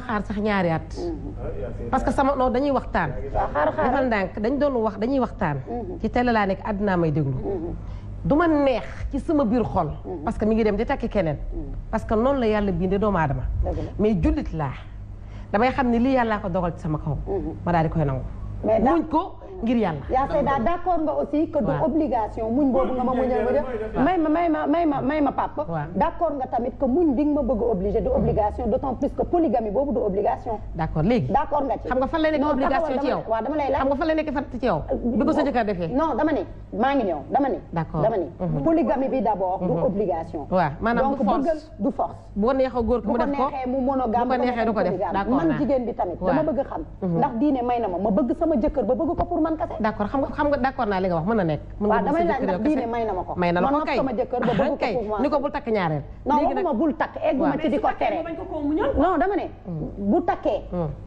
xaar sax ñaari at parce que sama non dañuy waxtaan dafa ndànk dañ doon wax dañuy waxtaan ci télé laa nekk àddina may déglu du ma neex ci sama biir xol parce que mi ngi dem di takki keneen parce que noonu la yàlla bindee doomu aadama mais jullit laa damay xam ne lii yàllaa ko dogal ci sama kaw ma daal di koy nangu muñ ko ngir yàlla. yaa Seyda d'accord nga aussi que du obligation muñ boobu nga ma muñal may ma papa. d'accord nga tamit que muñ bi nga ma bëgg obligé du obligation d'autant plus que polygamie boobu du obligation. d'accord léegi d'accord nga ci. xam nga fan la nekk obligation ci yow. waaw dama lay laaj xam nga fan la nekk farata ci yow. bi ko sa jëkkër defee. non dama ne maa ngi ñëw dama ne. d'accord dama ne. polygamie bi d'abord du obligation. waaw maanaam du force donc bëggal du force. bu ko neexee góor ko mu def ko bu ko neexee mu monogame bu ko neexee du ko def d'accord man jigéen bi tamit dama bëgg xam. ndax diine may na ma bëgg sama jëkkër ba bëgg ko pour man kese. d'accord xam nga d'accord naa li nga wax mën na nekk. mën nga damay laaj ndax diine may na ma ko. may na la ko kay sama jëkkër ba bëgg ko kay pour ni ko bul takk ñaareel. non waxuma bul takk egguma ci di ko tere. non dama ne. bu takkee.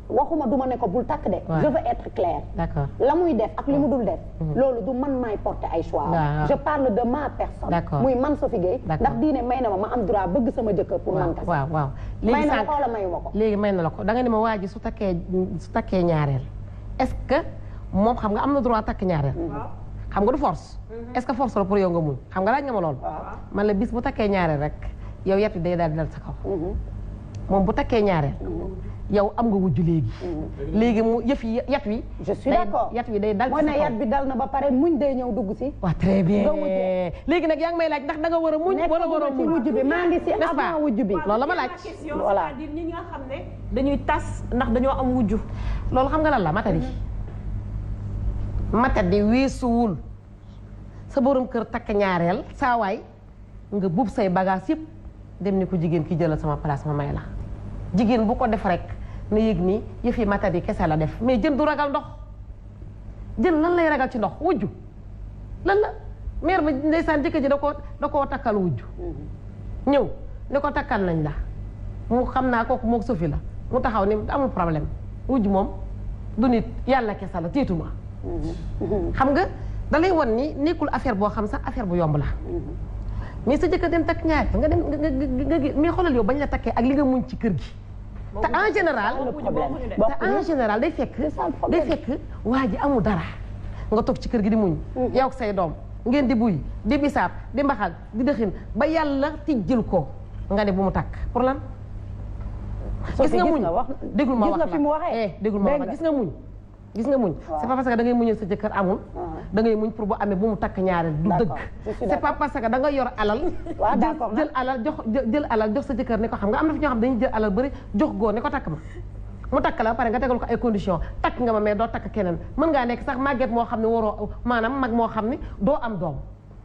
waxuma duma ne ko bul takk de. je veux être clair. d'accord la muy def ak li mu dul def. loolu du man maay porter ay choix. je parle de ma personne. d'accord muy man Sophie Gueye. ndax diine may na ma am droit bëgg sama jëkkër pour man kese. waaw may na la ko wala mayu ma ko. léegi may na la ko da nga ni ma waa ji su takkee ñaareel est-ce que moom xam nga am na droit takk ñaareel. xam nga du force. est-ce que force la pour yow nga muñ xam nga laaj nga ma loolu. man la bis bu takkee ñaareel rek yow yat wi day daal di dal sa kaw. moom bu takkee ñaareel. yow am nga wujju léegi. léegi mu yat wi. je suis d'accord yat wi day dal ci sa kaw. mooy ne yat bi dal na ba pare muñ day ñëw dugg si. waaw très bien léegi nag yaa ngi may laaj ndax da nga war a muñ wala war a muñ. wujju bi maa ngi si avant wujju bi. loolu la ma laaj. voilà c'est-à-dire ñi nga xam ne dañuy tas ndax dañoo am wujju. loolu xam nga lan la matadi weesuwul sa borom kër takk ñaareel saa waay nga buub say bagage yëpp dem ni ko jigéen ki jëlal sama place ma may la jigéen bu ko def rek na yëg ni yëf yi matadi kese la def mais jën du ragal ndox jën lan lay ragal ci ndox wujju lan la mère ba ndeysaan jëkkër ji da koo takkal wujju ñëw ni ko takkal nañ la mu xam naa kooku mook Sophie la mu taxaw ni amul problème wujju moom du nit yàlla kese la tiituma xam nga da lay won ni nekkul affaire boo xam sax affaire bu yomb la mais sa jëkkër dem takk ñaar nga dem nga mais xoolal yow bañ la takkee ak li nga muñ ci kër gi te en général day fekk waa ji amul dara nga toog ci kër gi di muñ yow ak say doom ngeen di buy di bisaab di mbaxal di dëxin ba yàlla tijjil ko nga ne bu mu takk pour lan gis nga muñ déglu ma wax la déglu ma wax la gis nga muñ c'est pas parce que da ngay muñal sa jëkkër amul da ngay muñ pour bu amee bu mu takk ñaareel du dëgg c'est pas parce que da nga yor alal jël alal jox sa jëkkër ne ko xam nga am na fi ñoo xam dañuy jël alal bëri jox góor ne ko takk ma mu takk la pare nga tegal ko ay conditions takk nga ma mais doo takk keneen mën ngaa nekk sax màgget moo xam ne waroo maanaam mag moo xam ne doo am doom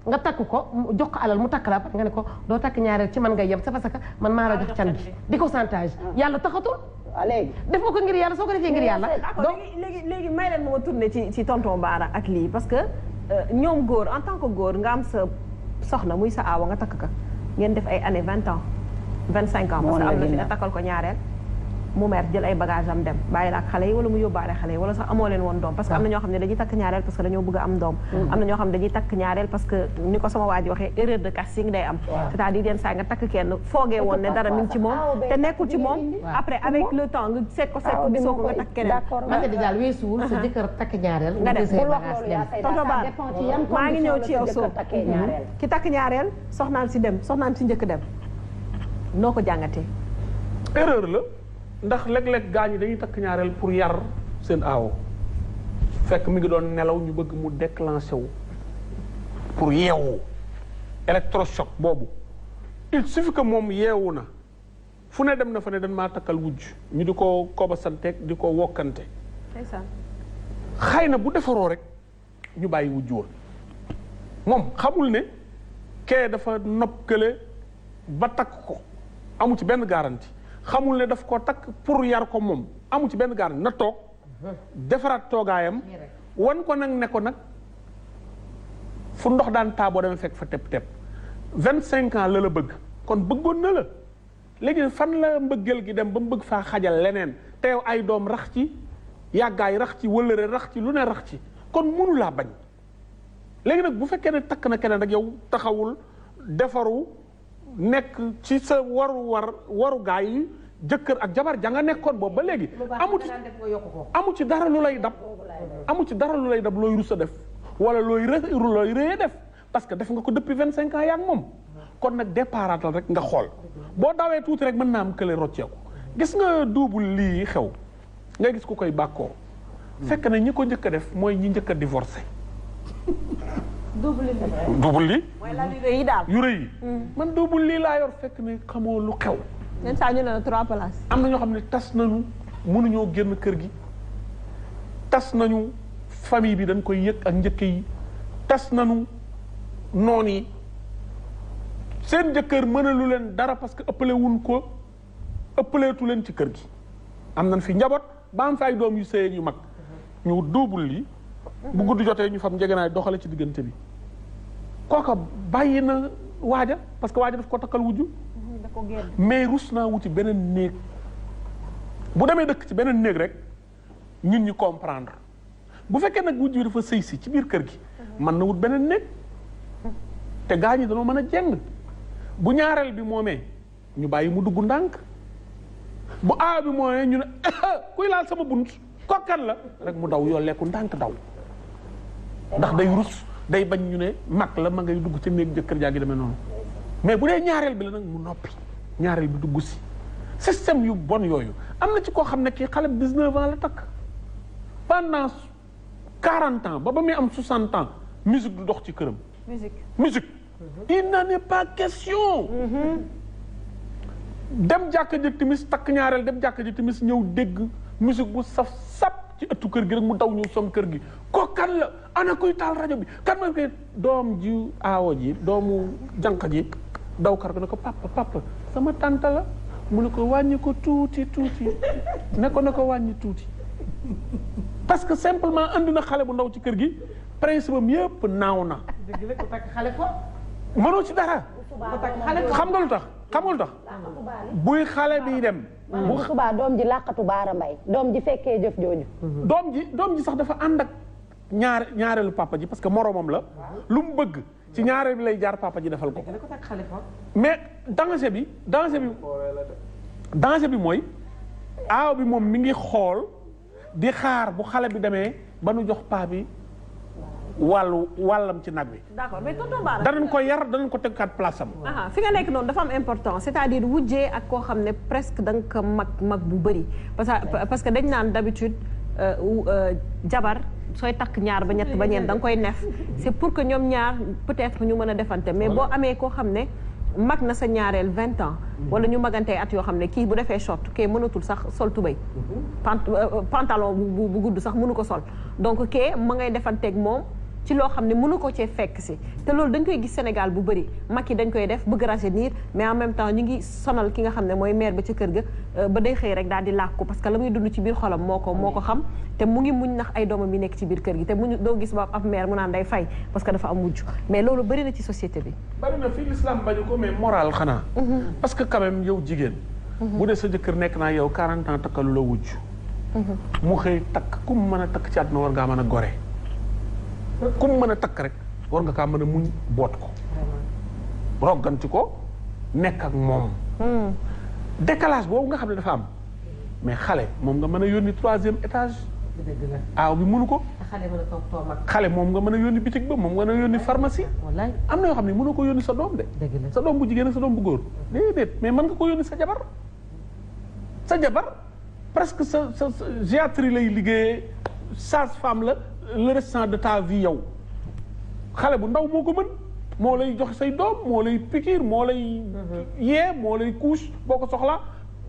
nga takk ko jox ko alal mu takk la pare nga ne ko doo takk ñaareel ci man ngay yem c'est parce que man maa la jox can bi di ko chantage yàlla taxatul léegi defoo ko ngir yàlla soo ko defee ngir yàlla. donc léegi may leen ma tourné ci tonton Bara ak lii parce que ñoom góor en tant que góor nga am sa soxna muy sa aawa nga takk ka ngeen def ay années 20 ans 25 ans. parce que am na fi nga takkal ko ñaareel. mu mer jël ay bagage am dem bàyyi la ak xale yi wala mu yóbbaale xale yi wala sax amoo leen woon doom parce que am na ñoo xam ne dañuy takk ñaareel parce que dañoo bëgg a am doom am na ñoo xam ne dañuy takk ñaareel parce que ni ko sama waa ji waxee erreur de casting day am c'est-à-dire yenn saa nga takk kenn foogee woon ne dara mi ngi ci moom te nekkul ci moom après avec le temps nga seet ko gisoo ko nga takk keneen man de daal weesuwul sa jëkkër takk ñaareel nga jël say bagage dem tonton Bara maa ngi ñëw ci yow soo ki takk ñaareel soxnaan si dem soxnaan si njëkk dem noo ko jàngatee erreur la ndax léeg-léeg gaa ñi dañuy takk ñaareel pour yar seen aawo fekk mi ngi doon nelaw ñu bëgg mu déclenché wu pour yeewu électrochoc boobu il suffit que moom yeewu na fu ne dem na fa ne dañ maa takkal wujj ñu di ko kobasanteeg di ko wokkante xëy na bu defaroo rek ñu bàyyi wujj woon moom xamul ne kee dafa nopp kële ba takk ko amu ci benn garantie xamul ne daf ko takk pour yar ko moom amu ci benn garantie na toog defaraat toogaayam wan ko nag ne ko nag fu ndox daan taaboo dama fekk fa tepp-tepp 25 ans la bëgg kon bëggoon na la léegi fan la mbëggeel gi dem ba mu bëgg faa xajal leneen te yow ay doom rax ci yàggaay rax ci wëllëre rax ci lu ne rax ci kon mënu laa bañ léegi nag bu fekkee ne takk na keneen rek yow taxawul defaru nekk ci sa waru gaay yi jëkkër ak jabar ja nga nekkoon boobu ba léegi amu ci dara lu lay dab amu ci dara lu lay dab looy rus a def wala looy rëyee def parce que def nga ko depuis 25 ans yaa ngi moom kon nag départal rek nga xool boo dawee tuuti rek mën naa am kële rocceeku gis nga duubul lii xew nga gis ku koy bàkkoo fekk na ñi ko njëkk a def mooy ñi njëkk a divorcé duubul lii mooy la yu rëy yi daal yu rëy yi man duubul lii laa yor fekk ne xamoo lu xew yenn saa ñu ne la 3 places am na ñoo xam ne tas nañu mënuñoo génn kër gi tas nañu famille bi dañ koy yëg ak njëkk yi tas nañu noon yi seen jëkkër mënalu leen dara parce que ëppaleetu leen ci kër gi am nañ fi njaboot ba am fi ay doom yu sëy yu mag ñu duubul li bu gudd jotee ñu fam njëgënaay doxale ci diggante bi kooka bàyyi na waaja parce que waaja daf ko takkal wujju mais rus naa wuti beneen néeg bu demee dëkk ci beneen néeg rek ñun ñu comprendre bu fekkee nag wujj bi dafa sëy si ci biir kër gi mën na wut beneen néeg te gaa ñi dañoo mën a jeng bu ñaareel bi moomee ñu bàyyi mu dugg ndànk bu aaw bi moomee ñu ne kuy laal sama bunt kokkan la rek mu daw yoo lekku ndànk daw ndax day rus day bañ ñu ne mag la ma ngay dugg ci néeg jëkkër jaa gi demee noonu mais bu dee ñaareel bi la nag mu noppi ñaareel bi dugg si système yu bon yooyu am na ci koo xam ne kii xale 19 ans la takk pendant 40 ans ba muy am 60 ans musique du dox ci këram. musique. il n'en est pas question. dem jàkka ji timis takk ñaareel dem jàkka ji timis ñëw dégg musique bu saf sap ci ëttu kër gi rek mu daw ñëw som kër gi ko kan la ana kuy taal rajo bi kan ma koy doom ji aawo ji doomu jànq ji daw kar ko ne ko papa sama tante la mu ne ko wàññi ko tuuti ne ko wàññi tuuti parce que simplement andi na xale bu ndaw ci kër gi principe am yëpp naaw na. dëgg la ko takk xale ko. mënoo ci dara. xam nga lu tax buy xale bi dem. bu subaa doom ji làqatu baara mbay doom ji fekkee jëf jooju. doom ji sax dafa ànd ak ñaareelu papa ji parce que moromam la. lu mu bëgg ci ñaareel bi lay jaar papa ji defal ko. mais danger bi mooy aaw bi moom mi ngi xool di xaar bu xale bi demee ba nu jox paa bi wàllam ci nag bi. d'accord mais tonton Bara danañ ko yar danañ ko tegkaat place am. fi nga nekk noonu dafa am importance c'est-à-dire wujjee ak koo xam ne presque da nga ko mag bu bëri parce que dañ naan d'habitude jabar sooy takk ñaar ba ñett ba ñeent da nga koy nef c'est pour que ñoom ñaar peut-être ñu mën a defante mais boo amee koo xam ne mag na sa ñaareel 20 ans wala ñu magantee at yoo xam ne kii bu defee short kee mënatul sax sol tubéy pantalon bu gudd sax mënu ko sol donc kee ma ngay defanteeg moom ci loo xam ne mënu ko cee fekk si te loolu dañ koy gis Sénégal bu bëri mag yi dañ koy def bëgg rajeunir mais en même temps ñu ngi sonal ki nga xam ne mooy mère ba ca kër ga ba day xëy rek daal di làkku parce que la muy dund ci biir xolam moo ko xam te mu ngi muñ nax ay doomam yi nekk ci biir kër gi te muñ doo gis ba ab mère mu naan day fay parce que dafa am wujj mais loolu bëri na ci société bi bëri na fii l'islam bañu ko mais moral xanaa parce que quand même yow jigéen bu dee sa jëkkër nekk naa yow 40 ans takkalu la wujj mu xëy takk ku mu mën a takk ci àdduna war ngaa mën a gore ku mu mën a takk rek war nga kaa mën a muñ boot ko rogganti ko nekk ak moom décalage boobu nga xam ne dafa am mais xale moom nga mën a yónni 3e étage aaw bi mënu ko xale moom nga mën a yónni bitig ba moom nga mën a yónni pharmacie am na yoo xam ne mënoo ko yónni sa doom de sa doom bu jigéen ak sa doom bu góor déedéet mais mën nga ko yónni sa jabar presque sa géatrie lay liggéeyee sage-femme la le restant de ta vie yow xale bu ndaw moo ko mën moo lay jox say doom moo lay piqûre moo lay yee moo lay couche boo ko soxlaa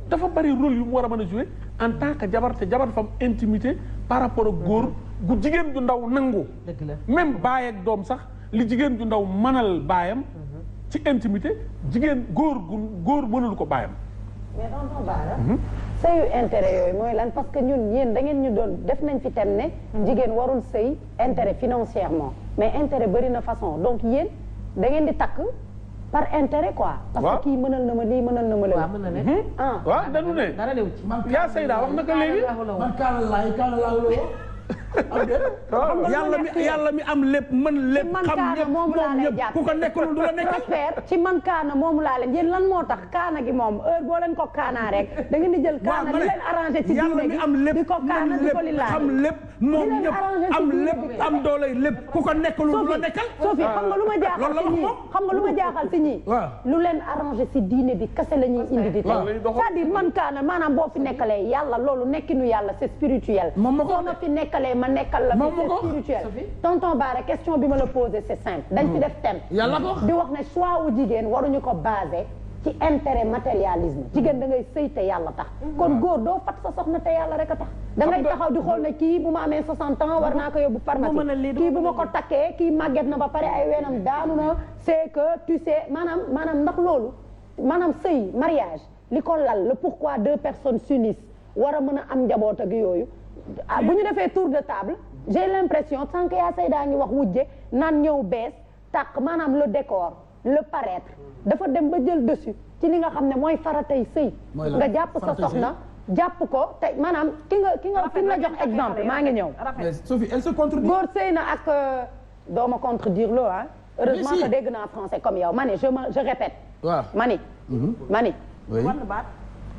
dafa bari rôle yu mu war a mën a jouer en tant que jabar te jabar dafa am intimité par rapport ak góor gu jigéen ju ndaw nangu même baay ak doom sax li jigéen ju ndaw mënal baayam ci intimité góor mënul ko baayam mais tonton Bara sëyu intérêt yooyu mooy lan parce que ñun yéen da ngeen ñu doon def nañ fi tem ne jigéen warul sëy intérêt financièrement mais intérêt bëri na façon donc yéen da ngeen di takk par intérêt quoi parce que kii mënal na ma lii mënal na ma la waaw dañu ne yaa Seyda wax na ko léegi man kaana laay yàlla mi am lépp mën lépp xam ñëpp moom ñëpp ku ko nekkul du la nekkal. ci man kaana moomu laa leen yéen lan moo tax kaana gi moom heure boo leen ko kaanaa rek da ngeen di jël kaana li leen arrangé ci diine gi am lépp di ko kaana di ko li laaj xam lépp moom ñëpp am lépp am doole lépp ku ko nekkul du la nekkal. Sophie xam nga lu ma jaaxal si ñii xam nga lu ma jaaxal si ñii lu leen arrangé si diine bi kese la ñuy indi di tey c'est-à-dire man kaana maanaam boo fi nekkalee yàlla loolu nekkinu yàlla c'est spirituel soo ma fi nekkalee ma nekkal la fi c'est spirituel tonton Bara question bi ma la posé c'est simple dañ fi def thème di wax ne choix wu jigéen waruñu ko basé ci intérêt matérialisme jigéen da ngay sëy te yàlla tax kon góor doo fat sa soxna te yàlla rek a tax da ngay taxaw di xool ne kii bu ma amee 60 ans war naa ko yóbbu pharmacie kii bu ma ko takkee kii màgget na ba pare ay weenam daanu na c'est que tu sais maanaam ndax loolu maanaam sëy mariage li ko lal le pourquoi deux personnes s'unissent war a mën a am njaboot ak yooyu bu ñu defee tour de table j'ai l'impression tant que yaa say daa ngi wax wujje naan ñëw bees tàq maanaam le décor le paraître dafa dem ba jël dessus ci li nga xam ne mooy faratay sëy nga jàpp sa soxna jàpp ko te maanaam ki nga jox exemple maa ngi ñëw Sophie elle se contredit góor sëy na ak doo ma contredire loo ah heureusement que dégg naa français comme yow ma ne je répète ma ni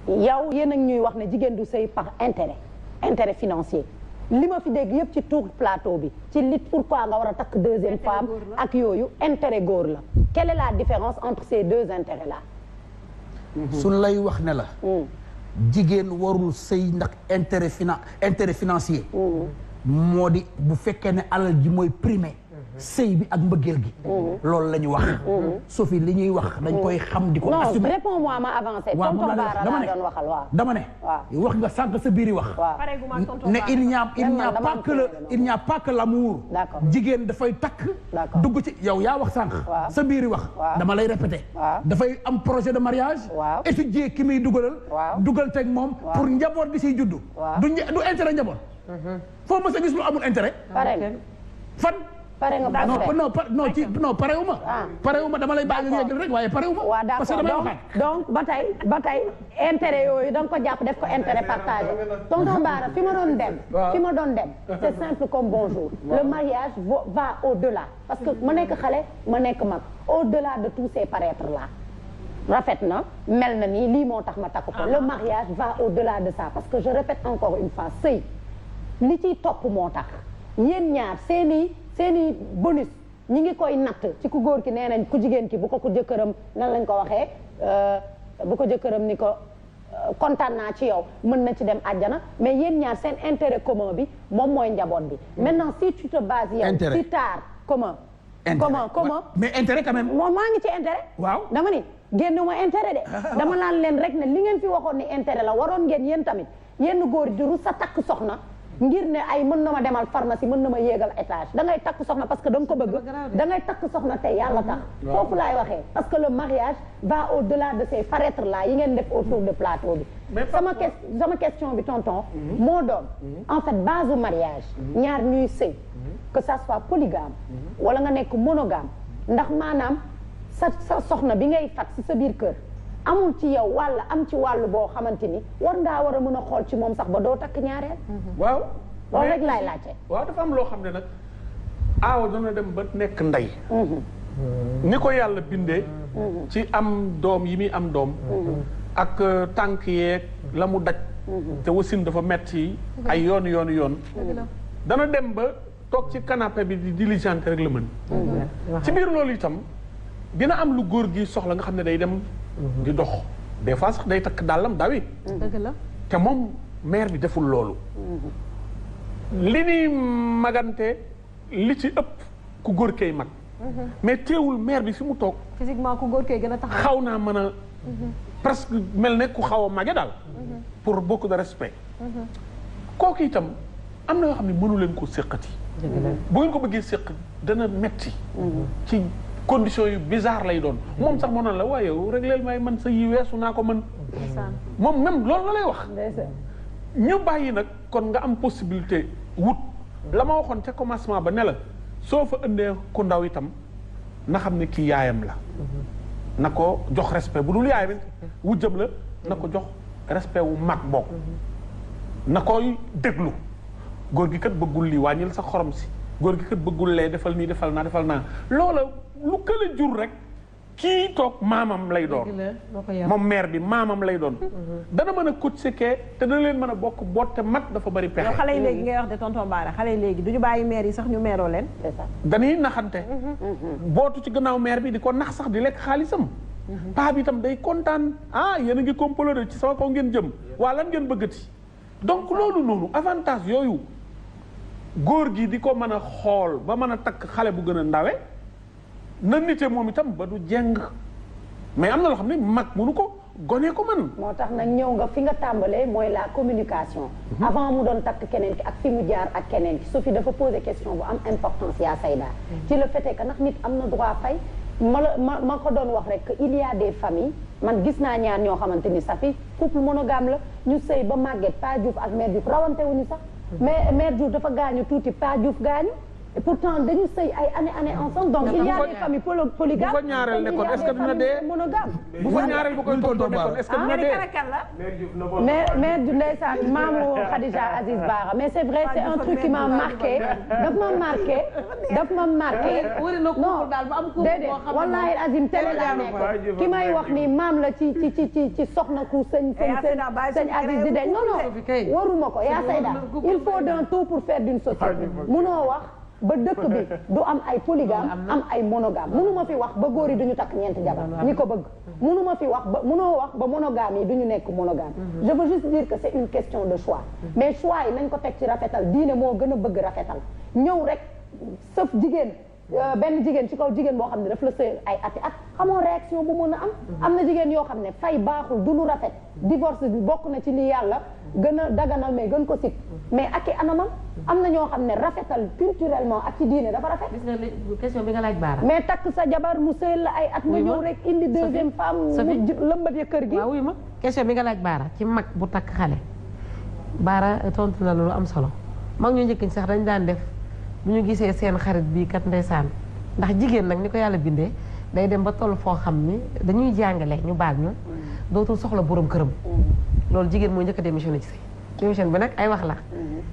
yow yéen a ñuy wax ne jigéen du sëy par intérêt financier li ma fi dégg yëpp ci tour plateau bi ci lit pourquoi nga war a takk deuxième femme ak yooyu intérêt góor la quelle est la différence entre ces deux intérêts là su lay wax ne la jigéen warul sëy ndax intérêt financier moo di bu fekkee ne alal ji mooy primé sëy bi ak mbëggeel gi loolu la ñu wax Sophie li ñuy wax dañ koy xam di ko assumer réponds-moi ma avancé tonton Bara laa doon waxal waaw dama ne wax nga sànq sa biir yi wax ne il n'y a pas que l'amour jigéen dafay takk dugg ci yow yaa wax sànq sa biir yi wax dama lay répéter dafay am projet de mariage étudier ki muy dugal teg moom pour njaboot gi siy juddu du intérêt njaboot foo ma sa gis lu amul intérêt fan pare nga parewuma dama lay bàyyi nga yeggal rek waaye parewuma parce que damay waxaat donc ba tey intérêt yooyu da nga ko jàpp def ko intérêt partagé tonton Bara fi ma doon dem c'est simple comme bonjour le mariage va au-delà parce que ma nekk xale ma nekk mag au-delà de tous ces paraîtres là rafet na mel na nii lii moo tax ma takk ko le mariage va au-delà de ça parce que je répète encore une fois sëy li ciy topp moo tax yéen ñaar seeni bonus ñi ngi koy natt ci ku góor ki nee nañ ku jigéen ki bu ko jëkkëram nan lañ ko waxee bu ko jëkkëram ni ko kontaan naa ci yow mën na ci dem àjjana mais yéen ñaar seen intérêt commun bi moom mooy njaboot bi maintenant si tu te bases yow si tard comment mais intérêt quand même moom maa ngi ci intérêt waaw dama ni génnuma intérêt de dama naan leen rek ne li ngeen fi waxoon ni intérêt la waroon ngeen yéen tamit yenn góor di ru sa takk soxna ngir ne ay mën na ma demal pharmacie mën na ma yéegal étage da ngay takk soxna parce que da nga ko bëgg da ngay takk soxna tey yàlla tax foofu laay waxee parce que le mariage va au-delà de ces paraîtres là yi ngeen def autour de plateau bi sama question bi tonton moo doon en fait base du mariage ñaar ñuy sëy que ça soit polygame wala nga nekk monogame ndax maanaam sa soxna bi ngay fat si sa biir kër amul ci yow walla am ci wàllu boo xamante ni war a mën a xool ci moom sax ba doo takk ñaareel. waaw loolu rek laay laajte. waaw dafa am loo xam ne nag aawa dana dem ba nekk ndey. ni ko yàlla bindee. ci am doom yi muy am doom. ak tànk yeeg la mu daj. te wasin dafa metti ay yoon. dana dem ba toog ci canapé bi di diligenter rek la mën. ci biir loolu itam dina am lu góor gi soxla nga xam ne day dem. di dox des fois sax day takk dàllam dawi dëgg la te moom mère bi deful loolu li ni magante li ci ëpp ku góor kay mag mais teewul mère bi fi mu toog physiquement ku góor kay gën a taxaw xaw naa mën a presque mel ne ku xaw a mage daal pour beaucoup de respect kooku itam am na yoo xam ne mënu leen ko séqati bu ngeen ko bëggee séq dana metti ci condition yu bizarre lay doon moom sax moo naan la waaye régleel may man sa yi weesu naa ko mën moom même loolu la lay wax ñu bàyyi nag kon nga am possibilité wut la ma waxoon ca commencement ba ne la soo fa ëndee ku ndaw itam na xam ne kii yaayam la na ko jox respect bu dul yaayam wujjam la na ko jox respect wu mag bokk na koy déglu góor gi kat bëggul lii wàññil sa xorom si góor gi kat bëggul lee defal nii defal naa loola lu kële jur rek kii toog maamam lay doon moom mère bi maamam lay doon dana mën a cotiser kee te dana leen mën a bokk boot te mag dafa bari pexe. yow xale yi léegi ngay wax de tonton Bara xale yi léegi du ñu bàyyi mère yi sax ñu meeroo leen. dañuy naxante bootu ci gannaaw mère bi di ko nax sax di lekk xaalisam paa bi itam day kontaan yéen a ngi comploter ci sama kaw ngeen jëm waa lan ngeen bëggati donc loolu noonu avantage yooyu góor gi di ko mën a xool ba mën a takk xale bu gën a ndawe na nite moom itam ba du jeng mais am na loo xam ne mag mënu ko gone ko man moo tax nag ñëw nga fi nga tàmbalee mooy la communication avant mu doon takk keneen ki ak fi mu jaar ak keneen ki Sophie dafa poser question bu am importance yaa Sayda ci le fait que nag nit am na droit fay ma ko doon wax rek il y a des familles man gis naa ñaar ñoo xamante ni sax fi couple monogame la ñu sëy ba màgget Pa Diouf ak Mère Diouf rawante wuñu sax mais Mère Diouf dafa gaañu tuuti Pa Diouf gaañu et pourtant dañu sëy ay année ensemble donc il y a des familles polygames bu fa ñaareel nekkoon est-ce que dina dee monogame bu fa ñaareel bu koy tontoo nekkoon est-ce que dina dee Mère Diouf ndeysaan maamu Khadija Aziz Bara mais c'est vrai c'est un truc qui m'a marqué daf ma marqué non déedéet wallahi azim télé laa nekk ki may wax ni maam la ci soxna ku sëñ Aziz di deñ non waruma ko yaa Sayda il faut d'un tout pour faire d'une société munoo wax ba dëkk bi du am ay polygame am ay monogame munuma fi wax ba góor yi duñu takk ñeenti jabar ñi ko bëgg munuma fi wax ba munoo wax ba monogame yi duñu nekk monogame je veux juste dire que c'est une question de choix mais choix yi nañ ko teg ci rafetal diine moo gën a bëgg rafetal ñëw rek sëf jigéen benn jigéen ci kaw jigéen boo xam ne daf la sëy ay ati at xamoo réaction bu mën a am na jigéen yoo xam ne fay baaxul du lu rafet divorce bi bokk na ci li yàlla gën a daganal mais gën ko sit mais ak i anamam am na ñoo xam ne rafetal culturellement ak ci diine dafa rafet. gis nga question bi nga laaj Bara. mais takk sa jabar mu sëy la ay at nga ñëw rek indi deuxième femme mu lëmbat ya kër gi. waaw wuy ma question bi nga laaj Bara ci mag bu takk xale Bara tontu na lu am solo mag ñu njëkk sax dañ daan def bu ñu gisee seen xarit bii kat ndeysaan ndax jigéen nag ni ko yàlla bindee day dem ba toll foo xam ni dañuy jàngale ñu baal ñu dootul soxla borom këram. loolu jigéen mooy njëkk a démissionné ci sëy démission bi nag ay wax la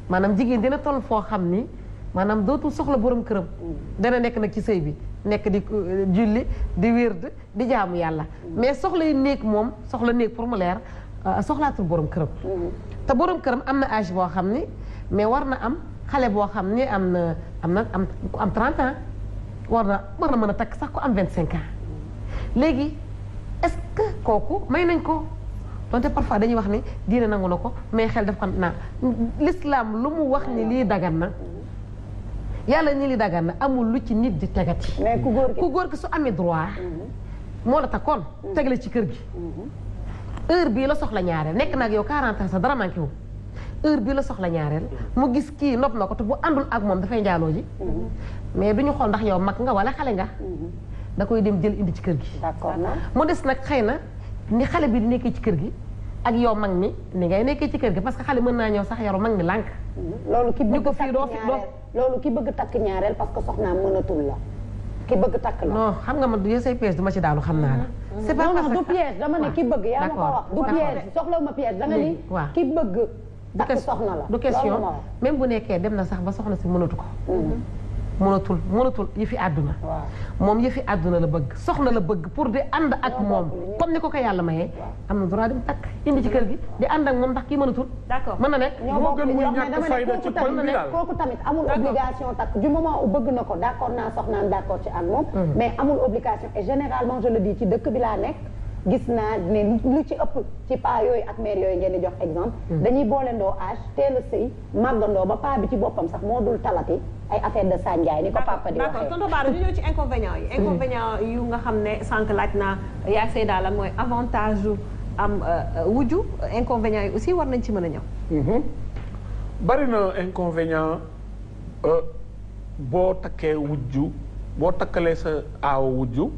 maanaam jigéen dina toll foo xam ni maanaam dootul soxla borom këram dana nekk nag ci sëy bi nekk di julli di wérd di jaamu yàlla mais soxla yi néeg moom soxla néeg pour mu leer soxlaatul borom këram te borom këram am na âge boo xam ni mais war na am xale boo xam ni am 30 ans war na mën a takk sax ko am 25 ans léegi est-ce que kooku may nañ ko donte parfois dañuy wax ni diine nangu na ko mais xel daf ko naan l'islam lu mu wax ni lii dagan na yàlla ni lii dagan na amul lu ci nit di tegati. mais ku góor gi su amee droit moo la takkoon tegale ci kër gi heure bii la soxla ñaareel nekk nag yow 40 ans sa dara manqué wu heure bii la soxla ñaareel mu gis kii nopp na ko te bu àndul ak moom dafay njaaloo ji mais duñu xool ndax yow mag nga wala xale nga da koy dem jël indi ci kër gi. d'accord mu des nag xëy na ni xale bi di nekkee ci kër gi ak yow mag mi ni ngay nekkee ci kër gi parce que xale mën naa ñëw sax yaru mag mi lànk. loolu ki bëgg ko fii doo loolu ki bëgg takk ñaareel parce que soxnaam mënatul la ki bëgg takk la. non xam nga man yow say piège du ma ci daanu xam naa la. c'est pas non du piège dama ne ki bëgg yaa ma ko wax du piège soxla ma piège da nga ni ki bëgg takk soxna la du question même bu nekkee dem na sax ba soxna si mënatu ko mënatul yëfi àdduna moom yëfi àdduna la bëgg soxna la bëgg pour di ànd ak moom comme ni ko yàlla mayee am na droit dem takk indi ci kër gi di ànd ak moom ndax kii mënatul d'accord mën na nekk moo gën muy ñàkk fayda ci koñ bi daal kooku tamit amul obligation takk du moment où bëgg na ko d'accord naa soxnaan d'accord ci ak moom mais amul obligation et généralement je le dis ci dëkk bi laa nekk gis naa ne lu ci ëpp ci paa yooyu ak mère yooyu ngeen di jox exemple dañuy boolendoo âge teel a sëy màggandoo ba paa bi ci boppam sax moo dul talati ay affaire de sànjaay ni ko papa di waxee. d'accord tonton Bara ñu ñëw ci inconvénients yi inconvénients yu nga xam ne sànq laaj naa yaa Seyda lan mooy avantage yu am wujju inconvénients yi aussi war nañ ci mën a ñëw bari na inconvénient boo takkee wujju boo takkalee sa aawa wujju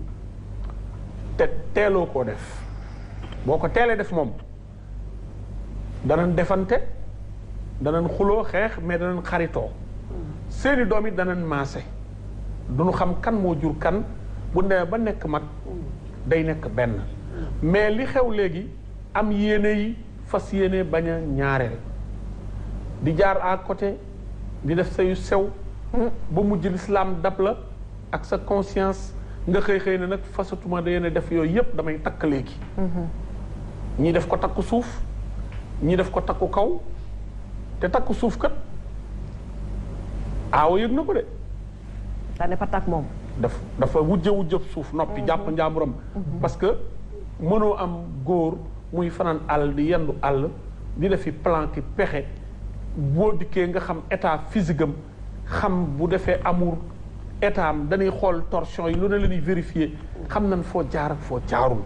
te teeloo koo def boo ko teelee def moom danañ defante danañ xuloo xeex mais danañ xaritoo seeni doom yi danañ maase duñu xam kan moo jur kan bu demee ba nekk mag day nekk benn mais li xew léegi am yéene yi fas yéene bañ a ñaareel di jaar à côté di def sa yu sew ba mujj lislaam dab la ak sa conscience nga xëy ne nag fasatuma da yéene def yooyu yëpp damay takk léegi ñii def ko takku suuf ñii def ko takku kaw te takku suuf kat aawa yëg na ko de daane patak moom dafa wujje suuf noppi jàpp njaamuram parce que mënoo am góor muy fanaan àll di yendu àll di defi plan ki pexe boo dikkee nga xam état physique am xam bu defee amour état am dañuy xool torsion yi lu ne la ñuy vérifier xam nañ foo jaar ak foo jaarul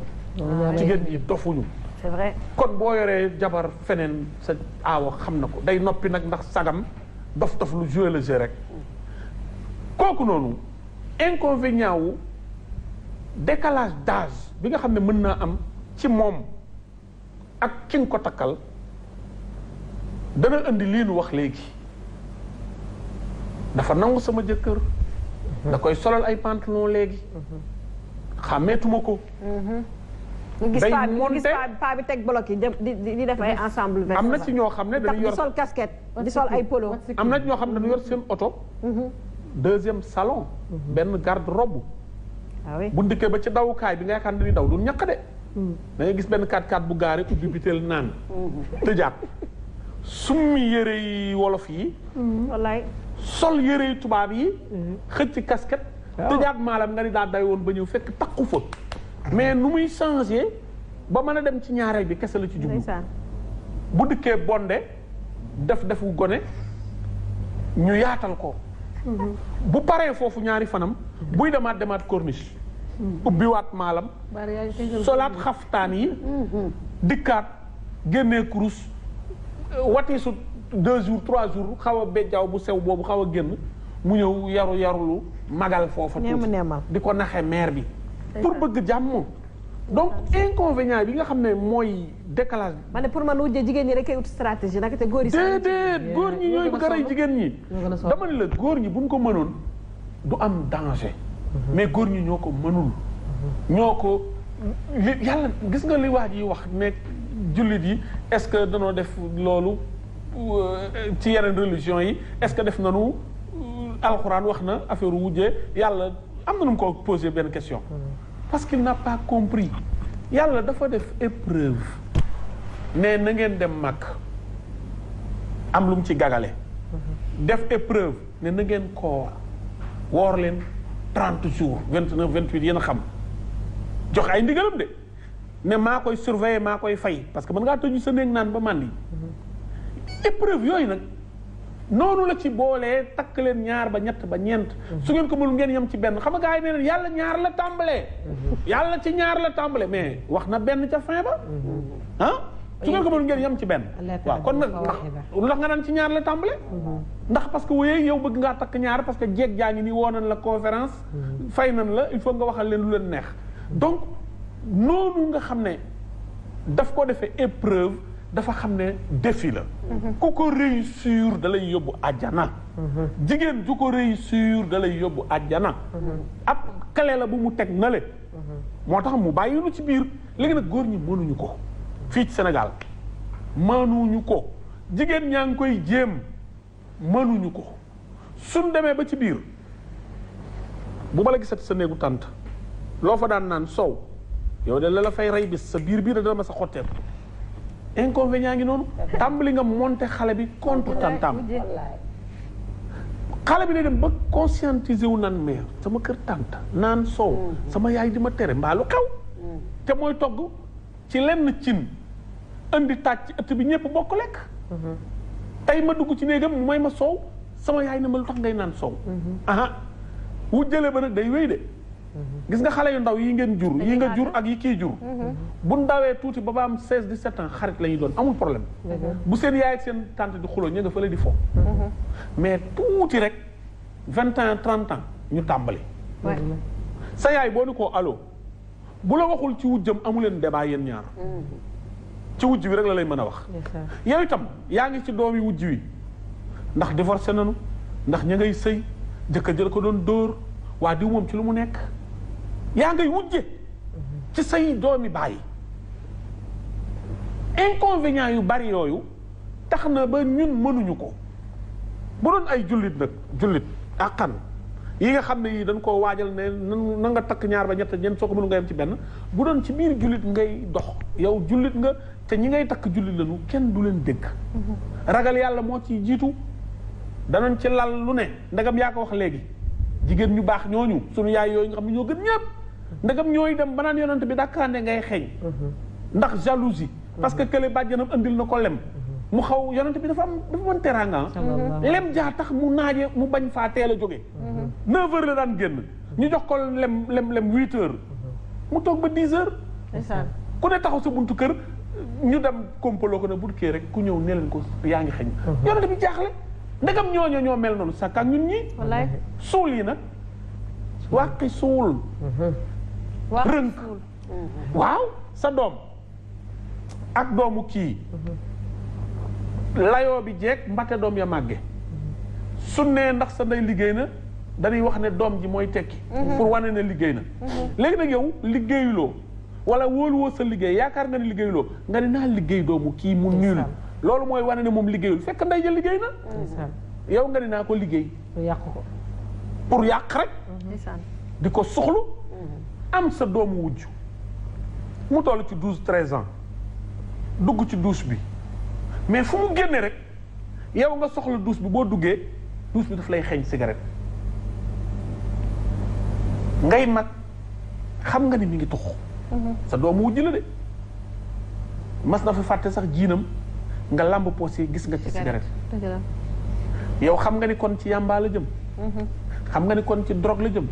jigéen ñi dofuñu c'est vrai kon boo yoree jabar feneen sa aawa xam na ko day noppi nag ndax sagam dof lu jouer le jeu rek kooku noonu inconvénient wu décalage d'âge bi nga xam ne mën naa am ci moom ak ki nga ko takkal dana indi lii nu wax léegi dafa nangu sama jëkkër da koy solal ay pantalon léegi xàmmeetuma ko day monté paa bi teg bloc yi di def ay ensemble am na ci ñoo xam ne dañu yor di sol casquette di sol ay polo am na ci ñoo xam ne dañu yor seen oto deuxième salon benn garde-robe bu ndikkee ba ci dawukaay bi nga yaakaar ne dañuy daw du ñàkk de da ngay gis benn 4x4 bu gaare ubbi biteel naan tëjaat summi yëre yi wolof yi wallaay sol yëre yi tubaab yi xëcc casquette tëjaat maalam nga ni daa day woon ba ñëw fekk takku fa mais nu muy changé ba mën a dem ci ñaareel bi kese la ci jublu bu dikkee bonde defu gone ñu yaatal ko bu paree foofu ñaari fanam buy demaat corniche ubbiwaat maalam solaat xaftaan yi dikkaat génnee kurus watiisu 2 jours 3 jours xaw a bejjaaw bu sew boobu xaw a génn mu ñëw yarulu magal foofa tuuti di ko naxe maire bi pour bëgg jàmm donc inconvénient bi nga xam ne mooy décalage bi. ma ne pour man wujje jigéen ñi rek ay ut stratégie nag te góor yi. déedéet góor ñi ñooy bëgg a rey jigéen ñi. dama ne la góor ñi buñ ko mënoon du am danger. mais góor ñi ñoo ko mënul. ñoo ko li yàlla gis nga li waa ji wax ne jullit yi est-ce que danoo def loolu ci yeneen religion yi est-ce que def nañu alxuraan wax na affaire wujje yàlla am na nu mu ko posé benn question. parce qu'il n'a pas compris yàlla dafa def épreuve ne na ngeen dem mag am lu mu ci gagale def épreuve ne na ngeen koor woor leen 30 jours 29 28 yéen a xam jox ay ndigalam de ne maa koy surveiller maa koy fay parce que mën ngaa tëju sa néeg naan ba màndi épreuve yooyu nag noonu la ci boolee takk leen ñaar ba ñett ba ñeent su ngeen ko mënul ngeen yem ci benn xam nga gars yi nee yàlla ñaar la tàmbalee yàlla ci ñaar la tàmbalee mais wax na benn ca fin ba su ngeen ko mënul ngeen yem ci benn waaw kon nag ndax nga naan ci ñaar la tàmbalee ndax parce que wooyee yow bëgg ngaa takk ñaar parce que jeeg jaa ngi nii woo nañ la conférence fay nañ la il faut nga waxal leen lu leen neex donc noonu nga xam ne daf ko defee épreuve dafa xam ne défi la ku ko réussir da lay yóbbu àjjana jigéen ju ko réussir da lay yóbbu àjjana ab kale la bu mu teg na le moo tax mu bàyyi lu ci biir léegi nag góor ñi mënuñu ko fii ci Sénégal mënuñu ko jigéen ñaa ngi koy jéem mënuñu ko suñ demee ba ci biir bu ma la gisati sa néegu tànt loo fa daan naan soow yow de la fay rey bis sa biir dana ma sa xotteeku inconvénient ngi noonu tàmbali nga monter xale bi contre tantam xale bi day dem ba conscientiser wu naan mais sama kër tànt naan soow sama yaay di ma tere mbaalu xew te mooy togg ci lenn cin indi taaj ci ëtt bi ñëpp bokk lekk tey ma dugg ci néegam mu may ma soow sama yaay ne ma lu tax ngay naan soow aha wu jële ba nag day wéy de gis nga xale yu ndaw yi ngeen jur yi nga jur ak yi kii jur bu ndawee tuuti ba am 16 17 ans xarit la ñuy doon amul problème bu seen yaay ak seen tante di xuloo ñu nga fële di fo mais tuuti rek 20 ans 30 ans ñu tàmbali sa yaay boo ni koo allo bu la waxul ci wujjam amu leen débat yéen ñaar ci wujj wi rek la lay mën a wax yow itam yaa ngi ci doomi wujj wi ndax divorcé nanu ndax ña ngay sëy jëkkër jël ko doon dóor waa diw moom ci lu mu nekk yaa ngay wujje ci say doomi bàyyi inconvénients yu bari yooyu tax na ba ñun mënuñu ko bu doon ay jullit nag jullit àqan yi nga xam ne yi dañ koo waajal ne na nga takk ñaar ba ñett ñeent soo ko mënu nga yem ci benn bu doon ci biir jullit ngay dox yow jullit nga te ñi ngay takk jullit lañu kenn du leen dégg ragal yàlla moo ci jiitu danañ ci lal lu ne ndagam yaa ko wax léegi jigéen ñu baax ñooñu sunu yaay yooyu nga xam ne ñoo gën ñëpp ndagam ñooy dem ba naan yonent bi dakkaande ngay xeeñ ndax jalousie parce que kële bàjjanam andil na ko lem mu xaw yonent bi dafa mën teraanga lem jaa tax mu naaje mu bañ faa teel a jóge 9 heures la daan génn ñu jox ko lem 8 heures mu toog ba 10 heures ku ne taxaw sa buntu kër ñu dem kompaloo ko ne bu kii rek ku ñëw ne leen ko yaa ngi xeeñ yonent bi jaaxle ndegam ñooñu ñoo mel noonu sakk ak ñun ñi suul yi nag wàqi suul rënk waaw sa doom ak doomu kii layoo bi jeeg mbate doom ya màgge su nee ndax sa ndey liggéey na dañuy wax ne doom ji mooy tekki pour wane ne liggéey na léegi nag yow liggéeyuloo wala wóoluwoo sa liggéey yaakaar nga ne liggéeyuloo nga ne naa liggéey doomu kii mu niil loolu mooy wane ne moom liggéeyul fekk ndey ja liggéey na yow nga ne naa ko liggéey pour yàq rek di ko soxlu am sa doomu wujj mu toll ci 12-13 ans dugg ci douche bi mais fu mu génne rek yow nga soxla douche bi boo duggee douche bi daf lay xeeñ cigarette ngay mag xam nga ni mi ngi tux sa doomu wujj la de mas na fi fàtte sax jiinam nga lamb poosé gis nga ci cigarette yow xam nga ni kon ci yàmbaa la jëm xam nga ni kon ci drogue la jëm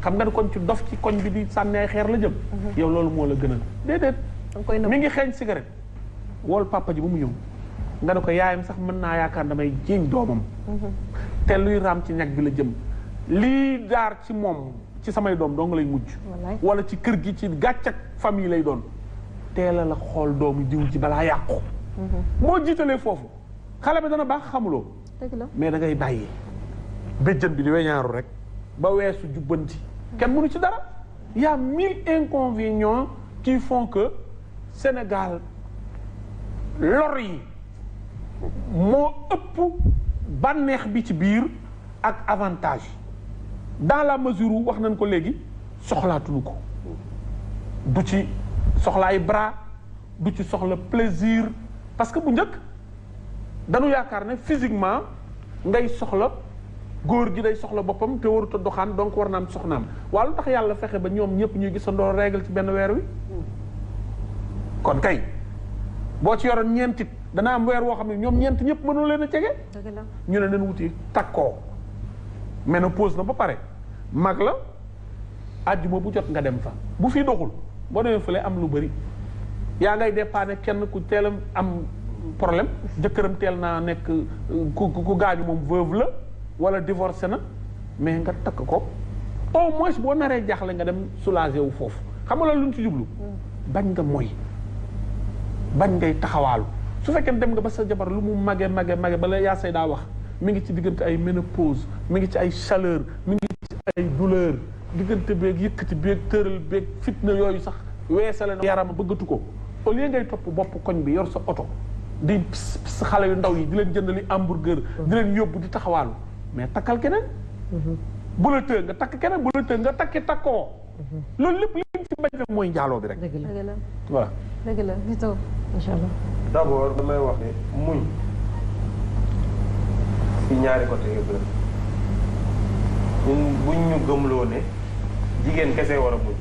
xam nga ni kon ci dof ci koñ bi di sànni ay xeer la jëm yow loolu moo la gënal déedéet mi ngi xeeñ cigarette wool papa ji ba mu ñëw nga ne ko yaayam sax mën naa yaakaar damay jéeñ doomam te luy raam ci ñag bi la jëm lii daar ci moom ci samay doom doo nga lay mujj wala ci kër gi ci gàccak famille lay doon teela la xool doomu jiw ji balaa yàqu moo jiitalee foofu xale bi dana baax xamuloo mais da ngay bàyyi béjjën bi di weñaaru rek ba weesu jubbanti kenn mënu ci dara y a 1000 inconvénients qui font que Sénégal lor yi moo ëpp bànneex bi ci biir ak avantage dans la mesure où wax nañ ko léegi soxlaatuñu ko du ci soxlaay bras du ci soxla plaisir parce que bu njëkk dañu yaakaar ne physiquement ngay soxla góor gi day soxla boppam te warut a doxaan donc war na am soxnaam waa lu tax yàlla fexe ba ñoom ñëpp ñuy gisandoo règle ci benn weer wi kon kay boo ci yoroon ñeentit dana am weer woo xam ne ñoom ñeent ñëpp mënoo leen a jege ñu ne nen wuti takkoo ménopause na ba pare mag la àjjuma bu jot nga dem fa bu fii doxul boo demee fële am lu bëri yaa ngay dépanner kenn ku teel am problème jëkkëram teel naa nekk ku gaañu moom veuve la wala divorcé na mais nga takk ko au moins boo naree jaaxle nga dem soulager wu foofu xam nga loolu lu ñu ci jublu bañ nga mooy bañ ngay taxawaalu su fekkee dem nga ba sa jabar lu mu mage bala yaa say daa wax mi ngi ci diggante ay ménopause mi ngi ci ay chaleur mi ngi ci ay douleur diggante beeg yëkkati beeg tëral beeg fitna yooyu sax weesale na yaram bëggatu ko au lieu ngay topp bopp koñ bi yor sa oto di xale yu ndaw yi di leen jënd li hamburger di leen yóbbu di taxawaalu mais takkal keneen bu la tëë nga takk keneen bu la tëë nga takkoo loolu lépp li ci bañ rek mooy njaaloo bi rek dëgg la voilà dëgg la Vito incha allah d'abord damay wax ne muñ ci ñaari côté yëpp la ñun buñ ñu gëmloo ne jigéen kese war a muñ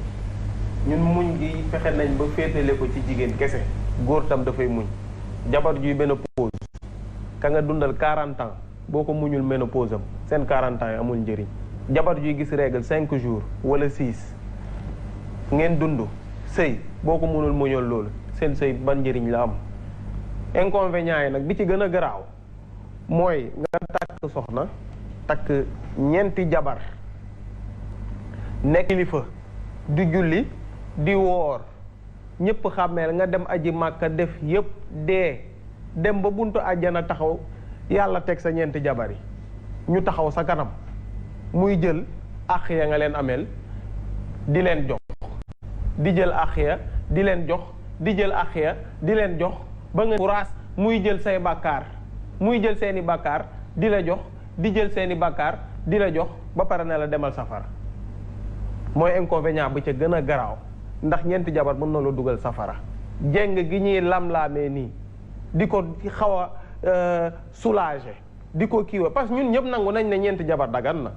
ñun muñ gi fexe nañ ba féetale ko ci jigéen kese góor tam dafay muñ jabar juy ménopause ka nga dundal 40 ans boo ko muñul ménopause am seen 40 ans yi amul njëriñ jabar juy gis règle 5 jours wala 6 ngeen dund sëy boo ko mënul muñal loolu seen sëy ban njëriñ la am inconvénients yi nag bi ci gën a garaaw mooy nga takk soxna takk ñeenti jabar nekk kilifa di julli di woor ñëpp xàmmee nga dem aji màkka def yëpp dee dem ba buntu àjjana taxaw yàlla teg sa ñeenti jabar yi ñu taxaw sa kanam muy jël àq ya nga leen ameel di leen jox di jël àq ya di leen jox di jël àq ya di leen jox ba nga kuraas muy jël say bàkkaar muy jël seeni bàkkaar di la jox di jël seeni bàkkaar di la jox ba pare ne la demal safara mooy inconvénient bu ca gën a garaaw ndax ñeenti jabar mën na la dugal safara jéng gi ñuy lam-laamee nii di ko xaw a soulager di ko kiiwa parce que ñun ñëpp nangu nañ ne ñeenti jabar dagan na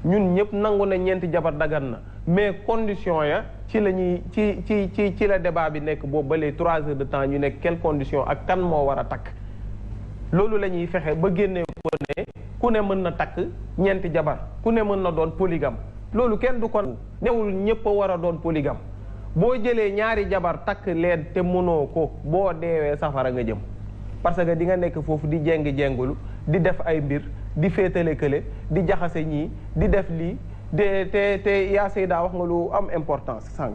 ñun ñëpp nangu nañ ñeenti jabar dagan na mais condition ya ci la ñuy ci la débat bi nekk boobu ba les 3 heures de temps ñu nekk quelle condition ak kan moo war a takk loolu la ñuy fexe ba génnee ko ne ku ne mën na takk ñeenti jabar ku ne mën na doon polygame loolu kenn du ko newul ñëpp a war a doon polygame boo jëlee ñaari jabar takk leen te mënoo ko boo deewee safara nga jëm parce que di nga nekk foofu di jéng-jéngulu di def ay mbir di féetale kële di jaxase ñii di def lii te yaa Seyda wax nga lu am importance sànq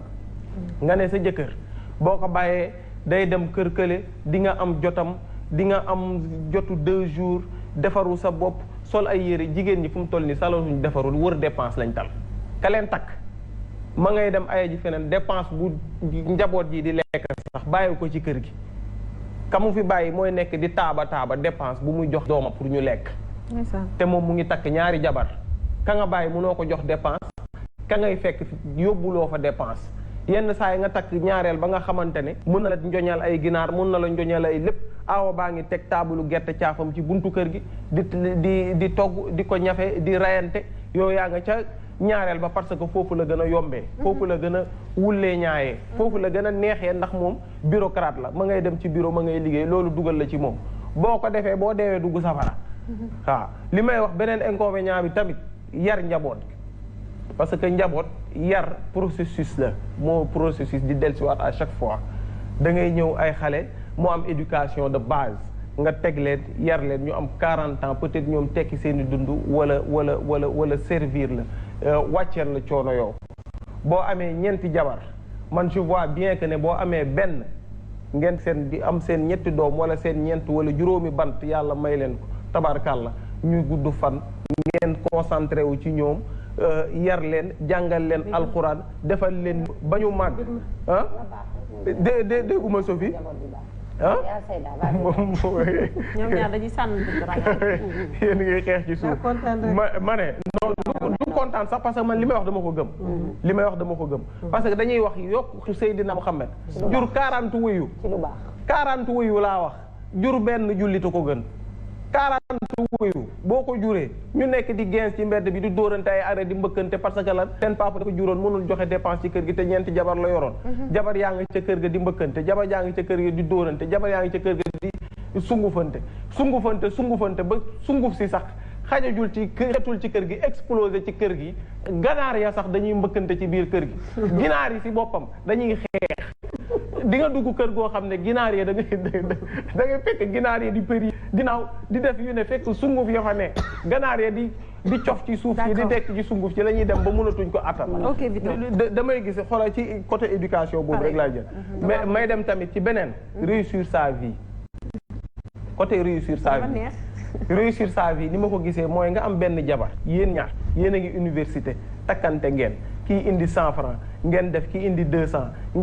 nga ne sa jëkkër boo ko bàyyee day dem kër kële di nga am jotam di nga am jotu 2 jours defaru sa bopp sol ay yére jigéen ñi fu mu toll ni salasuñ defarul wër dépense lañ tal ka leen takk ma ngay dem aya ji feneen dépense bu njaboot ji di lekk sax bàyyi ko ci kër gi ka mu fi bàyyi mooy nekk di taaba dépense bu muy jox dooma pour ñu lekk te moom mu ngi takk ñaari jabar ka nga bàyyi mënoo ko jox dépense ka ngay fekk yóbbuloo fa dépense yenn saa yi nga takk ñaareel ba nga xamante ne mën na la njoñal ay ginaar mën na la njoñal ay lépp aawa baa ngi teg taabalu gerte caafam ci buntu kër gi di togg di ko ñafe di rayante yow yaa nga ca ñaareel ba parce que foofu la gën a yombee foofu la gën a wullee ñaayee foofu la gën a neexee ndax moom bureaucrate la ma ngay dem ci bureau ma ngay liggéey loolu dugal la ci moom boo ko defee boo deewee dugg safara waaw li may wax beneen inconvénient bi tamit yar njaboot parce que njaboot yar processus la moo processus di dellusiwaat à chaque fois da ngay ñëw ay xale mu am éducation de base nga teg leen yar leen ñu am 40 ans peut-être ñoom tekki seen i dund wala servir la wàcceel la coono yow boo amee ñeenti jabar man je vois bien que ne boo amee benn ngeen seen di am seen ñetti doom wala seen ñeent wala juróomi bant yàlla may leen ko tabarkàlla ñuy gudd fan ngeen concentré wu ci ñoom yar leen jàngal leen alxuraan defal leen ba ñu màgg ah dégguma Sophie ah ñoom ñaar dañuy sànni yéen ngi xeex ci suuf ma ne non du kontaan sax parce que man li may wax dama ko gëm li may wax dama ko gëm parce que dañuy wax yokk Seydina Muhammad jur 40 wuyu 40 wuyu laa wax jur benn jullitu ko gën 40 wuyu boo ko juree ñu nekk di gens ci mbedd bi di dóorante ay arrêt di mbëkkante parce que lan seen papa dafa juróon mënul joxe dépense ci kër gi te ñeenti jabar la yoroon jabar yaa ngi ca kër ga di mbëkkante jabar yaa ngi ca kër ga di dóorante jabar yaa ngi ca kër ga di sungufante ba sunguf si sax xajajul ci xetul ci kër gi explosé ci kër gi ganaar ya sax dañuy mbëkkante ci biir kër gi ginaar yi si boppam dañuy xeex di nga dugg kër goo xam ne ginaar yi da ngay fekk ginaar yi di përi ginnaaw di def yu ne fekk sunguf yoo xam ne ganaar yi di cof ci suuf yi di dekk ci sunguf ci la ñuy dem ba mënatuñ ko attan damay gis xoolal ci côté éducation boobu rek laay jël mais may dem tamit ci beneen réussir sa vie côté réussir sa vie réussir sa vie ni ma ko gisee mooy nga am benn jabar yéen ñaar yéen a ngi université takkante ngeen kii indi 100 francs ngeen def kii indi 200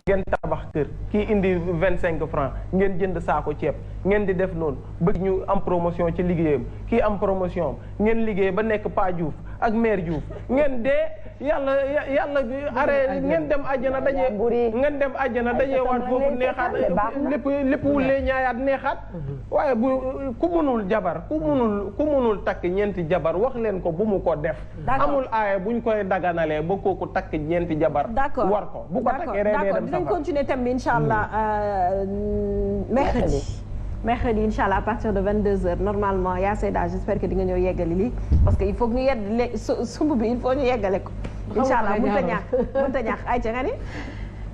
ngeen tabax kër kii indi 25 francs ngeen jënd saako ceeb ngeen di def noonu ba ñu am promotion ci liggéeyam kii am promotion ngeen liggéey ba nekk Pa Diouf ak mère Diouf ngeen dee yàlla are ngeen dem àjjana dajee waat foofu neexaat lépp wulee ñaayaat neexaat waaye bu ku munul jabar ku munul takk ñeenti jabar wax leen ko bu mu ko def amul aaya buñ koy daganalee ba kooku takk ñeenti jabar war ko bu ko takkee rek dem dinañ continuer thème bi incha allah mercredi incha allah à partir de 22h normalement yaa Seyda j'espère que di nga ñëw yeggali lii parce que il faut que ñu yegg sumb bi il faut ñu yeggale ko incha allah mënta ñaax ay ca nga ni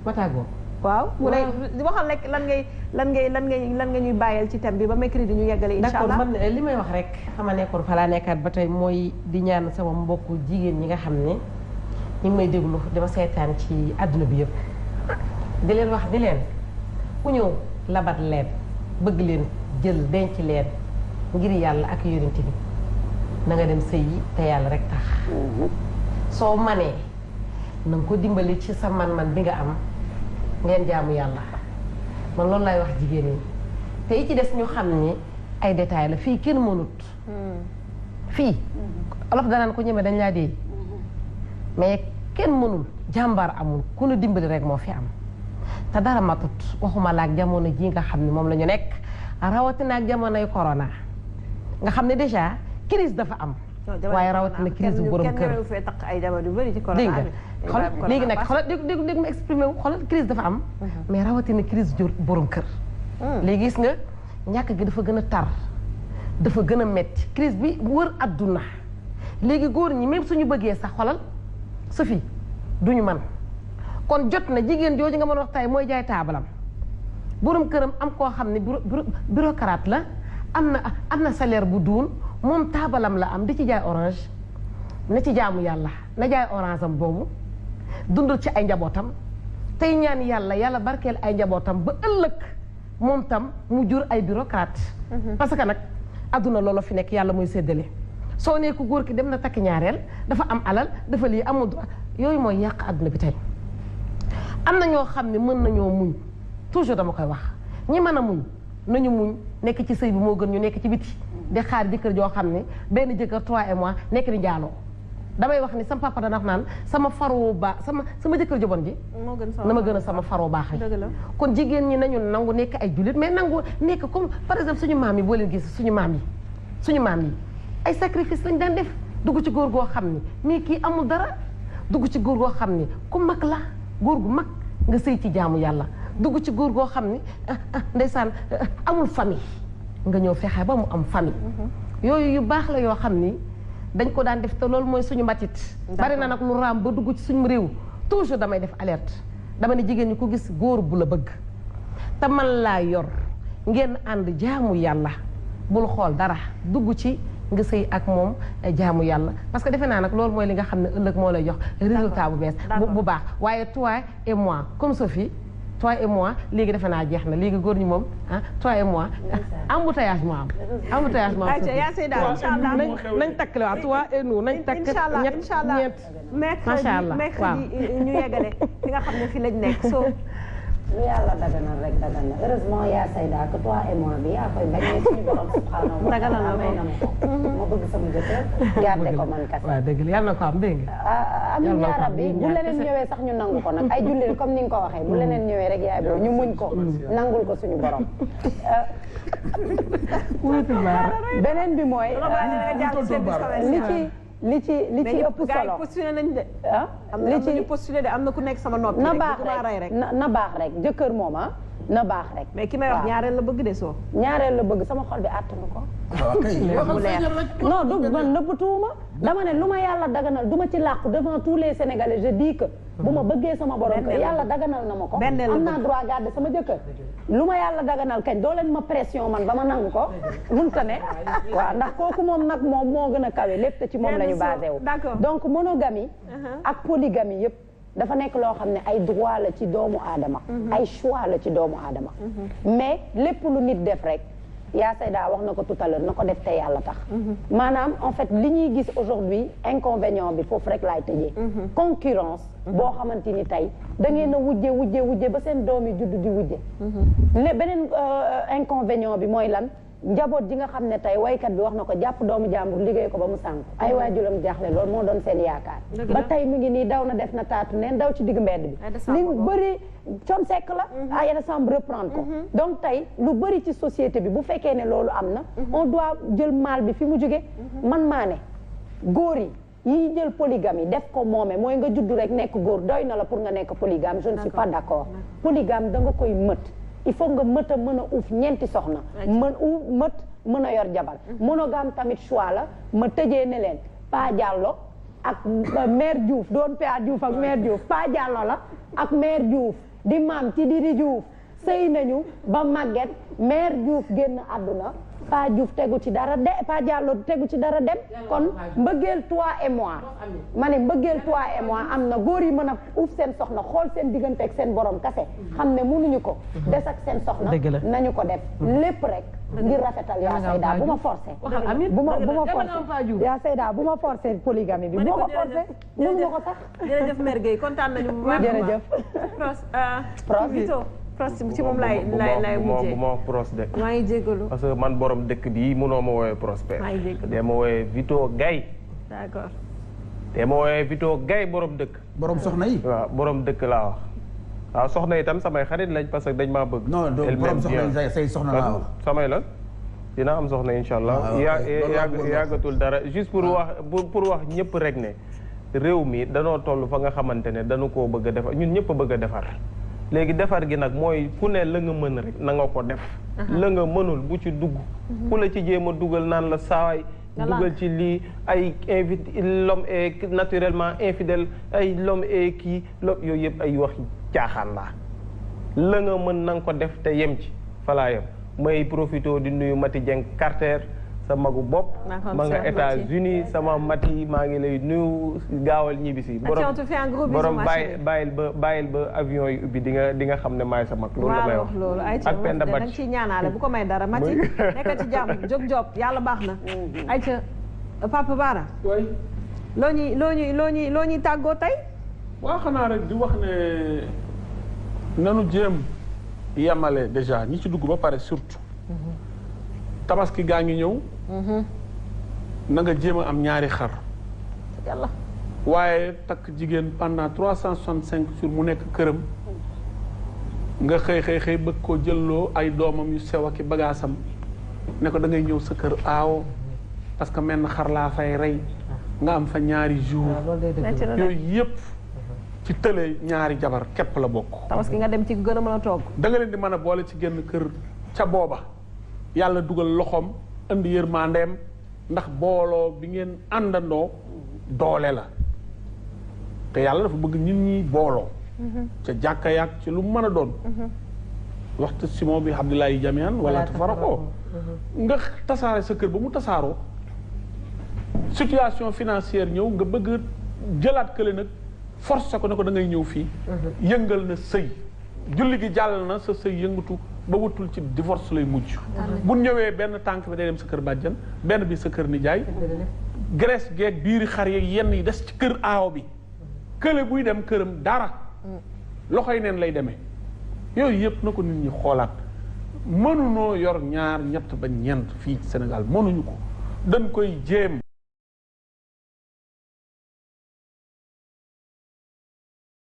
matagoo waaw mu ne waxal rek lan ngay ñuy bàyyeel ci thème bi ba mercredi ñu yeggale incha allah d'accord man li may wax rek xama nekkoon fa laa nekkaat ba tey mooy di ñaan sama mbokku jigéen ñi nga xam ne ñu ngi may déglu dama seetaan ci àdduna bi yëpp di leen wax di leen ku ñëw labat leen bëgg leen jël denc leen ngir yàlla ak yonent bi na nga dem sëyi te yàlla rek tax soo manee na nga ko dimbali ci sa man-man bi nga am ngeen jaamu yàlla man loolu laay wax jigéen ñi te yi ci des ñu xam ni ay détails la fii kenn mënut fii olof danaan ko ñeme dañ laa dee mais kenn mënul jàmbaar amul ku nu dimbali rek moo fi am te dara matut waxuma la ak jamono ji nga xam ne moom la ñu nekk rawatina ak jamonoy corona nga xam ne déjà crise dafa am waaye rawatina crise bu borom kër dégg nga xool léegi nag xoolal dégg ma exprimé wu xoolal crise dafa am mais rawatina crise borom kër léegi gis nga ñàkk gi dafa gën a tar dafa gën a metti crise bi wër adduna léegi góor ñi même suñu bëggee sax xolal Sophie duñu man kon jot na jigéen jooju nga mën wax tay mooy jaay taabalam borom këram am koo xam ne bureaucrate la am na salaire bu duun moom taabalam la am di ci jaay orange na ci jaamu yàlla na jaay orange am boobu dundal ci ay njabootam tey ñaan yàlla barkeel ay njabootam ba ëllëg moom tam mu jur ay bureaucrate parce que nag adduna loolu fi nekk yàlla mooy séddale soo nee ko góor ki dem na takk ñaareel dafa am alal dafa lii amul yooyu mooy yàq adduna bi tey am na ñoo xam ne mën nañoo muñ toujours dama koy wax ñi mën a muñ nañu muñ nekk ci sëy bi moo gën ñu nekk ci biti di xaar jëkkër joo xam ne benn jëkkër 3 mois nekk di njaaloo damay wax ni sama papa dana wax naan sama faroo baax sama jëkkër jobon ji na ma gën a sama faroo baax yi kon jigéen ñi nañu nangu nekk ay jullit mais nangu nekk comme par exemple suñu maam yi boo leen gis suñu maam yi ay sacrifice lañ daan def dugg ci góor goo xam ni mais kii amul dara dugg ci góor goo xam ni ku mag la góor gu mag nga sëy ci jaamu yàlla dugg ci góor goo xam ni ndeysaan amul famille nga ñëw fexe ba mu am famille yooyu yu baax la yoo xam ni dañ ko daan def te loolu mooy suñu mbatit bari na nag lu raam ba dugg ci suñu réew toujours damay def alerte dama ne jigéen ñi ko gis góor bu la bëgg te man laa yor ngeen ànd jaamu yàlla bul xool dara dugg ci nga sëy ak moom jaamu yàlla parce que defe naa nag loolu mooy li nga xam ne ëllëg moo lay jox résultat bu bees bu baax waaye toi et moi comme Sophie toi et moi léegi defe naa jeex na léegi góor ñi moom toi et moi embouteillage moo am embouteillage moo am nañ takk la waaw toi et nous nañ takk ñett macha allah mercredi ñu yeggale fi nga xam ne fi lañ nekk so lu yàlla daganal rek daganal heureusement yaa Sayda que toi et moi bi yaa koy bañ suñu borom subhanahu wa ta'ala may na ma bëgg sama jëkkër garde ko man kese waaw dëgg la yàlla na ko am dégg nga amiin yaa rabbi bu leneen ñëwee sax ñu nangu ko nag ay jullit comme ni nga ko waxee bu leneen ñëwee rek yaay boobu ñu muñ ko nangul ko suñu borom beneen bi mooy li ci ëpp solo postulé nañ de li ci postulé de am na ku nekk sama noppi na baax rek jëkkër moom na baax rek mais ki may wax ñaareel la bëgg de soo ñaareel la bëgg sama xol bi àttanu ko non du man nëbbatuwuma dama ne lu ma yàlla daganal du ma ci làqu devant tous les Sénégalais je dis que bu ma bëggee sama borom kër yàlla daganal na ma ko am naa droit garder sama jëkkër lu ma yàlla daganal kañ doo leen ma pression man ba ma nangu ko munta ne waaw ndax kooku moom nag moom moo gën a kawe lépp te ci moom la ñu basé wu donc monogamie ak polygamie yëpp dafa nekk loo xam ne ay droit la ci doomu aadama ay choix la ci doomu aadama mais lépp lu nit def rek yaa Sayda wax na ko tout à l'heure na ko def te yàlla tax maanaam en fait li ñuy gis aujourd'hui inconvénient bi foofu rek laay tëjee concurrence boo xamante ni tey da ngeen a wujje ba seen doom yi juddu di wujje ne beneen inconvénient bi mooy lan njaboot ji nga xam ne tey waykat bi wax na ko jàpp doomu jàmbur liggéey ko ba mu sànku ay waajuram jaaxle loolu moo doon seen yaakaar ba tey mu ngi nii daw na def na taatu neen daw ci digg mbedd bi li bëri con sekk la ay décembre reprendre ko donc tey lu bëri ci société bi bu fekkee ne loolu am na on doit jël mal bi fi mu jóge man maa ne góor yi jël polygamie def ko moome mooy nga juddu rek nekk góor doy na la pour nga nekk polygame je ne suis pas d'accord polygame da nga koy mët il faut nga mën a uuf ñeenti soxna mën a yor jabar monogame tamit choix la ma tëjee ne leen Pa Diallo ak mère Diouf doon Pa Diouf ak mère Diouf Pa Diallo la ak mère Diouf di maam ci di Diouf sëy nañu ba màgget mère Diouf génn àdduna Pa Diouf tegu ci dara Pa Diallo tegu ci dara dem kon mbëggeel toi et moi ma ne mbëggeel toi et moi am na góor yi mën a uuf seen soxna xool seen diggante ak seen borom kase xam ne mënuñu ko des ak seen soxna nañu ko def lépp rek ngir rafetal yaa Sayda bu ma forcé bu ma forcé yaa Sayda bu ma forcé polygamie bi boo ko forcé mënu ma ko sax jërëjëf Mère Gueye kontaan nañu jërëjëf Vito ci moom lay mujjee bu ma wax pros de. maa ngi jégalu. parce que man borom dëkk bii munoo ma woowee Prospère. maa ngi jégalu de ma woowee Vito Gaye. d'accord. de ma woowee Vito Gaye borom dëkk. borom soxna yi. waaw borom dëkk laa wax. waaw soxna itam samay xarit lañ parce que dañ maa bëgg. non borom soxna yi say soxna laa wax. samay lan dina am soxna incha allah. yàggatul dara juste pour wax ñëpp rek ne. réew mi danoo toll fa nga xamante ne dañu koo bëgg a defar ñun ñëpp a bëgg a defar léegi defar gi nag mooy ku ne la nga mën rek na nga ko def la nga mënul bu ci dugg ku la ci jéem a dugal naan la sawaay dugal ci lii ay l'homme est naturellement infidèle ay l'homme est kii yooyu yëpp ay wax caaxaan la nga mën na nga ko def te yem ci falaa yem may profité di nuyu Mati Dieng Carter sa magu bopp ma nga États-Unis sama Mati maa ngi lay nuyu gaawal ñibbisi borom bàyyil ba avion yi ubbi di nga xam ne maay sa mag loolu la may wax loolu ak Penda Bacc dañ ci ñaanaale bu ko may dara Mati nekk ci jàmm jóg yàlla baax na ayca Papa Bara loo ñuy tàggoo tey waa xanaa rek di wax ne nanu jéem yemale déjà ñi ci dugg ba pare surtout tabaski gaa ngi ñëw na nga jéem a am ñaari xar yàlla waaye takk jigéen pendant 365 jours mu nekk këram nga xëy bëgg koo jëlloo ay doomam yu sew ak i bagaasam ne ko da ngay ñëw sa kër aawo parce que menn xar laa fay rey nga am fa ñaari jours yooyu yëpp ci tële ñaari jabar képp la bokk tabaski nga dem ci gën a mën a toog da nga leen di mën a boole ci genn kër ca booba yàlla dugal loxoom indi yërmandeem ndax booloo bi ngeen àndandoo doole la te yàlla dafa bëgg nit ñi booloo ca jàkka yàgg ci lu mën a doon waxtu simon bi Abdoulaye jamian wala tafaraqoo nga tasaare sa kër ba mu tasaaroo situation financière ñëw nga bëgg jëlaat kële nag force ko ne ko da ngay ñëw fii yëngal na sëy julli gi jàll na sa sëy yëngatu ba wutul ci divorce lay mujj bu ñëwee benn tànk bi day dem sa kër bàjjan benn bi sa kër nijaay graisse geeg biiri xar yeeg yenn yi des ci kër aaw bi kële buy dem këram dara loxoy neen lay demee yooyu yëpp na ko nit ñi xoolaat mënunoo yor ñaar ñett ba ñeent fii ci Sénégal mënuñu ko dañ koy jéem